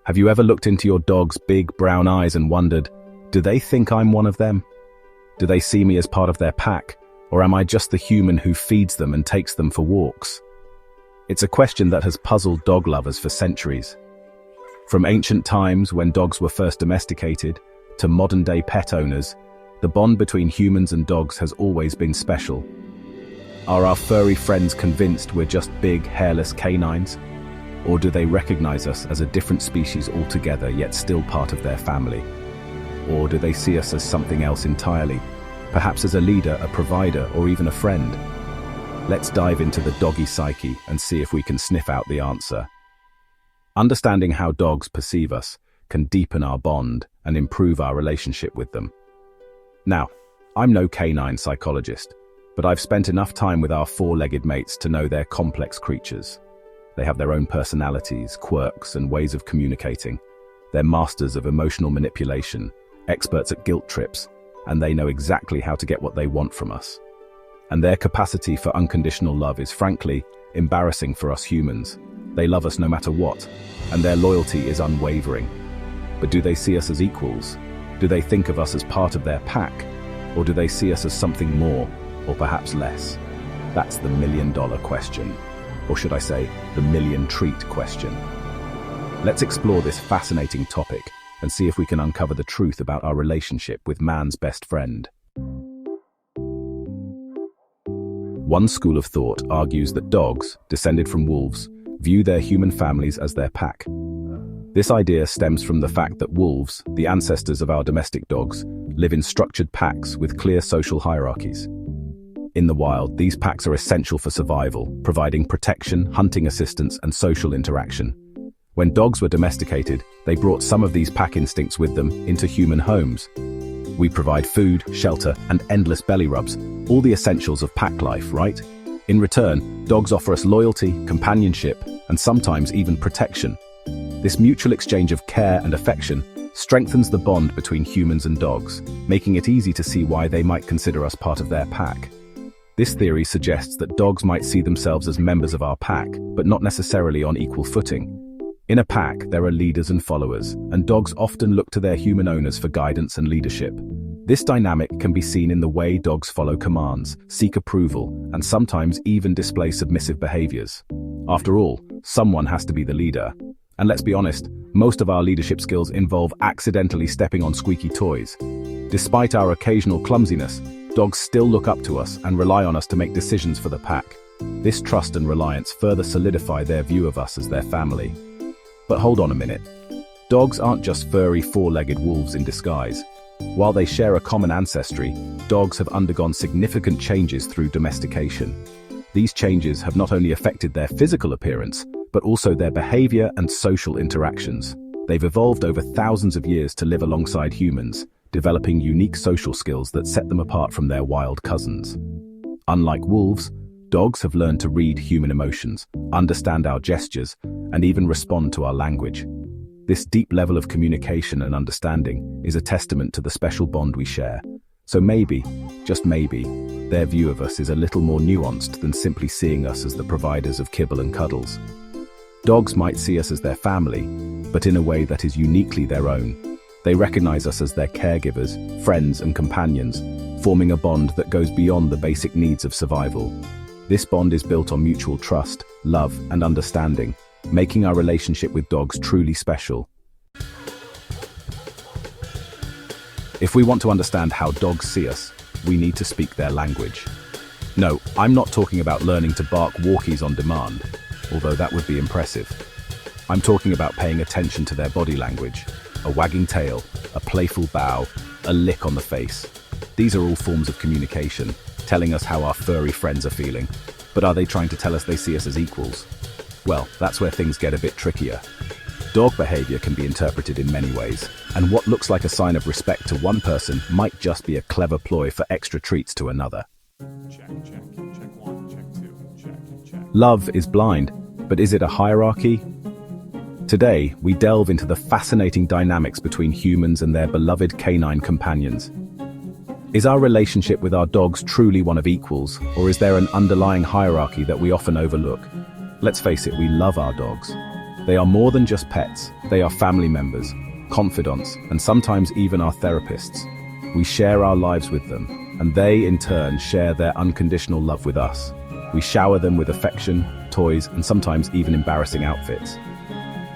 Have you ever looked into your dog's big brown eyes and wondered, do they think I'm one of them? Do they see me as part of their pack, or am I just the human who feeds them and takes them for walks? It's a question that has puzzled dog lovers for centuries. From ancient times when dogs were first domesticated, to modern-day pet owners, the bond between humans and dogs has always been special. Are our furry friends convinced we're just big, hairless canines? Or do they recognize us as a different species altogether, yet still part of their family? Or do they see us as something else entirely, perhaps as a leader, a provider, or even a friend? Let's dive into the doggy psyche and see if we can sniff out the answer. Understanding how dogs perceive us can deepen our bond and improve our relationship with them. Now, I'm no canine psychologist, but I've spent enough time with our four-legged mates to know they're complex creatures. They have their own personalities, quirks, and ways of communicating. They're masters of emotional manipulation, experts at guilt trips, and they know exactly how to get what they want from us. And their capacity for unconditional love is frankly embarrassing for us humans. They love us no matter what, and their loyalty is unwavering. But do they see us as equals? Do they think of us as part of their pack? Or do they see us as something more, or perhaps less? That's the million-dollar question. Or should I say, the million-treat question. Let's explore this fascinating topic and see if we can uncover the truth about our relationship with man's best friend. One school of thought argues that dogs, descended from wolves, view their human families as their pack. This idea stems from the fact that wolves, the ancestors of our domestic dogs, live in structured packs with clear social hierarchies. In the wild, these packs are essential for survival, providing protection, hunting assistance, and social interaction. When dogs were domesticated, they brought some of these pack instincts with them into human homes. We provide food, shelter, and endless belly rubs, all the essentials of pack life, right? In return, dogs offer us loyalty, companionship, and sometimes even protection. This mutual exchange of care and affection strengthens the bond between humans and dogs, making it easy to see why they might consider us part of their pack. This theory suggests that dogs might see themselves as members of our pack, but not necessarily on equal footing. In a pack, there are leaders and followers, and dogs often look to their human owners for guidance and leadership. This dynamic can be seen in the way dogs follow commands, seek approval, and sometimes even display submissive behaviors. After all, someone has to be the leader. And let's be honest, most of our leadership skills involve accidentally stepping on squeaky toys. Despite our occasional clumsiness, dogs still look up to us and rely on us to make decisions for the pack. This trust and reliance further solidify their view of us as their family. But hold on a minute. Dogs aren't just furry four-legged wolves in disguise. While they share a common ancestry, dogs have undergone significant changes through domestication. These changes have not only affected their physical appearance, but also their behavior and social interactions. They've evolved over thousands of years to live alongside humans, developing unique social skills that set them apart from their wild cousins. Unlike wolves, dogs have learned to read human emotions, understand our gestures, and even respond to our language. This deep level of communication and understanding is a testament to the special bond we share. So maybe, just maybe, their view of us is a little more nuanced than simply seeing us as the providers of kibble and cuddles. Dogs might see us as their family, but in a way that is uniquely their own. They recognize us as their caregivers, friends, and companions, forming a bond that goes beyond the basic needs of survival. This bond is built on mutual trust, love, and understanding, making our relationship with dogs truly special. If we want to understand how dogs see us, we need to speak their language. No, I'm not talking about learning to bark walkies on demand, although that would be impressive. I'm talking about paying attention to their body language. A wagging tail, a playful bow, a lick on the face. These are all forms of communication, telling us how our furry friends are feeling. But are they trying to tell us they see us as equals? Well, that's where things get a bit trickier. Dog behavior can be interpreted in many ways, and what looks like a sign of respect to one person might just be a clever ploy for extra treats to another. Check one, check two, check. Love is blind, but is it a hierarchy? Today, we delve into the fascinating dynamics between humans and their beloved canine companions. Is our relationship with our dogs truly one of equals, or is there an underlying hierarchy that we often overlook? Let's face it, we love our dogs. They are more than just pets. They are family members, confidants, and sometimes even our therapists. We share our lives with them, and they, in turn, share their unconditional love with us. We shower them with affection, toys, and sometimes even embarrassing outfits.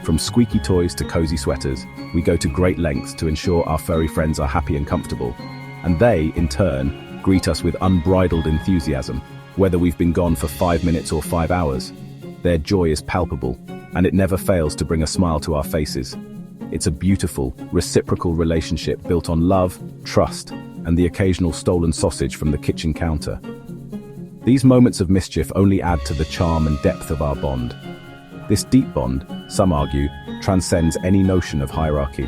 From squeaky toys to cozy sweaters, we go to great lengths to ensure our furry friends are happy and comfortable. And they, in turn, greet us with unbridled enthusiasm, whether we've been gone for 5 minutes or 5 hours. Their joy is palpable, and it never fails to bring a smile to our faces. It's a beautiful, reciprocal relationship built on love, trust, and the occasional stolen sausage from the kitchen counter. These moments of mischief only add to the charm and depth of our bond. This deep bond, some argue, transcends any notion of hierarchy.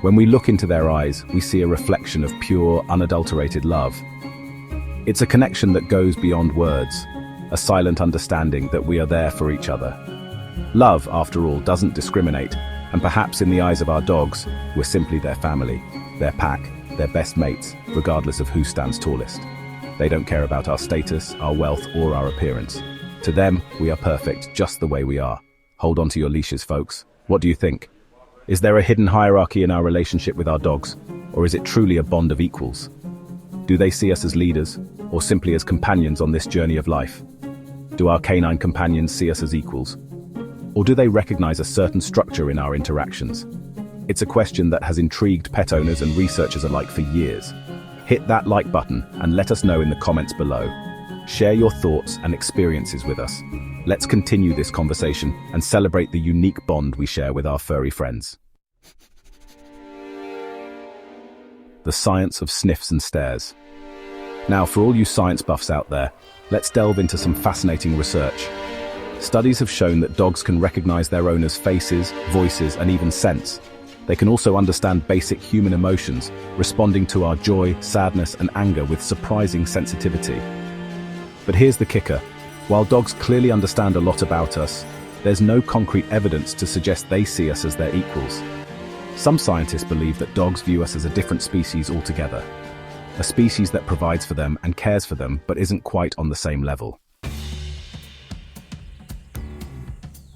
When we look into their eyes, we see a reflection of pure, unadulterated love. It's a connection that goes beyond words, a silent understanding that we are there for each other. Love, after all, doesn't discriminate, and perhaps in the eyes of our dogs, we're simply their family, their pack, their best mates, regardless of who stands tallest. They don't care about our status, our wealth, or our appearance. To them, we are perfect just the way we are. Hold on to your leashes, folks. What do you think? Is there a hidden hierarchy in our relationship with our dogs, or is it truly a bond of equals? Do they see us as leaders, or simply as companions on this journey of life? Do our canine companions see us as equals? Or do they recognize a certain structure in our interactions? It's a question that has intrigued pet owners and researchers alike for years. Hit that like button and let us know in the comments below. Share your thoughts and experiences with us. Let's continue this conversation and celebrate the unique bond we share with our furry friends. The science of sniffs and stares. Now, for all you science buffs out there, let's delve into some fascinating research. Studies have shown that dogs can recognize their owners' faces, voices, and even scents. They can also understand basic human emotions, responding to our joy, sadness, and anger with surprising sensitivity. But here's the kicker. While dogs clearly understand a lot about us, there's no concrete evidence to suggest they see us as their equals. Some scientists believe that dogs view us as a different species altogether. A species that provides for them and cares for them, but isn't quite on the same level.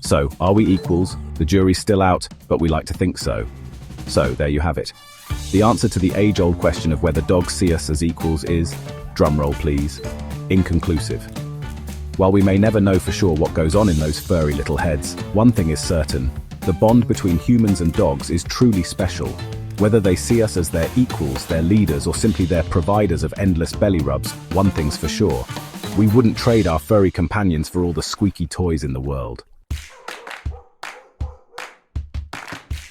So, are we equals? The jury's still out, but we like to think so. So, there you have it. The answer to the age-old question of whether dogs see us as equals is, drumroll please, inconclusive. While we may never know for sure what goes on in those furry little heads, one thing is certain: the bond between humans and dogs is truly special. Whether they see us as their equals, their leaders, or simply their providers of endless belly rubs, one thing's for sure: we wouldn't trade our furry companions for all the squeaky toys in the world.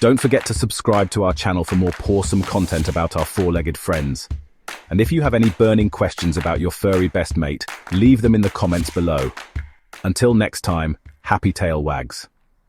Don't forget to subscribe to our channel for more pawsome content about our four-legged friends. And if you have any burning questions about your furry best mate, leave them in the comments below. Until next time, happy tail wags.